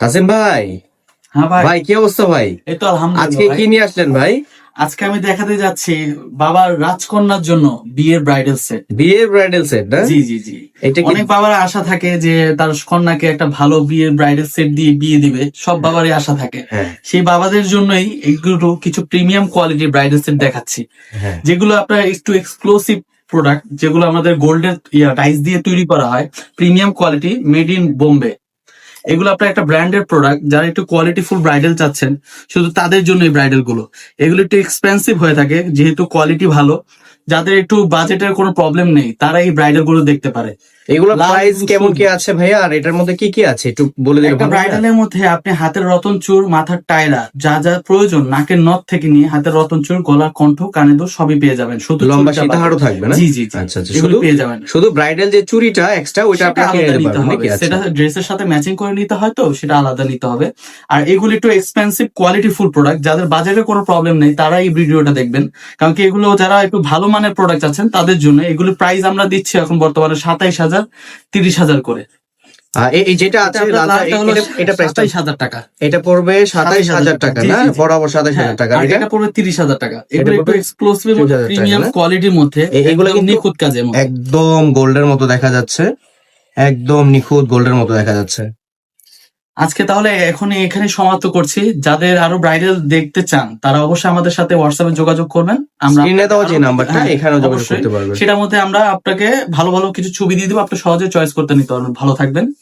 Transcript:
হাসিম ভাই, হ্যাঁ ভাই। ভাই কি অবস্থা ভাই? এই তো আলহামদুলিল্লাহ আজকে ভাই। কি নিয়ে আসলেন ভাই? আজকে আমি দেখাতে যাচ্ছি বাবার রাজকন্যার জন্য বিয়ের ব্রাইডাল সেট। বিয়ের ব্রাইডাল সেট না? জি জি জি। এটা কি? অনেক বাবার আশা থাকে যে তার কন্যাকে একটা ভালো বিয়ের ব্রাইডাল সেট দিয়ে বিয়ে দিবে, সব বাবারই আশা থাকে। হ্যাঁ সেই বাবাদের জন্যই এইগুলো কিছু প্রিমিয়াম কোয়ালিটির ব্রাইডাল সেট দেখাচ্ছি, হ্যাঁ। যেগুলো আপনার একটু এক্সক্লুসিভ প্রোডাক্ট, যেগুলো আমাদের গোল্ডের ডাইস দিয়ে তৈরি করা হয়, premium quality, made in Bombay. এগুলো আপনার একটা ব্র্যান্ডের প্রোডাক্ট, যারা একটু কোয়ালিটিফুল ব্রাইডাল চাচ্ছেন শুধু তাদের জন্য এই ব্রাইডাল গুলো। এগুলো একটু এক্সপেন্সিভ হয়ে থাকে, যেহেতু কোয়ালিটি ভালো, যাদের একটু বাজেটের কোনো প্রবলেম নেই তারা এই ব্রাইডাল গুলো দেখতে পারে। এগুলো লাল প্রাইস এবং কেমন কি সবুজ। আছে ভাইয়া? আর এটার মধ্যে কি কি আছে একটু বলে দিলে একটা ভালো হয় না? ব্রাইডালের মধ্যে আপনি হাতের রতন চূড়, মাথার টায়রা, যা যা প্রয়োজন, নাকের নথ থেকে নিয়ে হাতের রতন চূড়, গলার কণ্ঠ, কানে দুল সবই পেয়ে যাবেন। শুধু লম্বা চুড়টা সীতাহারও বাদে। থাকবে না? জি জি জি। আচ্ছা আচ্ছা, এগুলো শুধু পেয়ে যাবেন। শুধু ব্রাইডাল যে চুড়িটা এক্সট্রা ওইটা সেটা আপনাকে আলাদা নিতে নিতে পারবেন হবে, নাকি? আচ্ছা সেটা ড্রেসের সাথে ম্যাচিং করে নিতে হয়, তো সেটা আলাদা নিতে হবে। আর এগুলো একটু এক্সপেন্সিভ কোয়ালিটিফুল প্রোডাক্ট, যাদের বাজেটের কোনো প্রবলেম নেই তারা এই ভিডিওটা দেখবেন, কারণ কি এগুলো যারা একটু ভালো মানের প্রোডাক্ট আছেন তাদের জন্য। এগুলো প্রাইস আমরা দিচ্ছি এখন বর্তমানে 27,000, 30,000 করে। এই যেটা আছে এটা আপনার লালটা, লালটা হলো এটা প্রাইসটা 27,000 টাকা। এটা পড়বে 27,000 টাকা জি, না? জি, জি। বরাবর 27,000 হ্যাঁ, টাকা। আর এটা এটা পড়বে 30,000 টাকা। এটা এগুলো একটু পড়বে এক্সক্লুসিভ 30,000 টাকা প্রিমিয়াম না? কোয়ালিটির মধ্যে, এগুলো একদম কিন্তু নিখুঁত কাজের মধ্যে। একদম গোল্ডের মতো দেখা যাচ্ছে, একদম নিখুঁত গোল্ডের মতো দেখা যাচ্ছে। আজকে তাহলে এখন এখানে সমাপ্ত করছি। যাদের আরো ব্রাইডাল দেখতে চান তারা অবশ্যই আমাদের সাথে হোয়াটসঅ্যাপে যোগাযোগ করবেন। আমরা স্ক্রিনে দেওয়া যে আরো- নাম্বারটা, হ্যাঁ, এখানেও যোগাযোগ অবশ্যই। করতে পারবেন। সেটার মধ্যে আমরা আপনাকে ভালো ভালো কিছু ছবি দিয়ে দেবো, আপনি সহজে চয়েস করতে নিতে পারবেন। ভালো থাকবেন।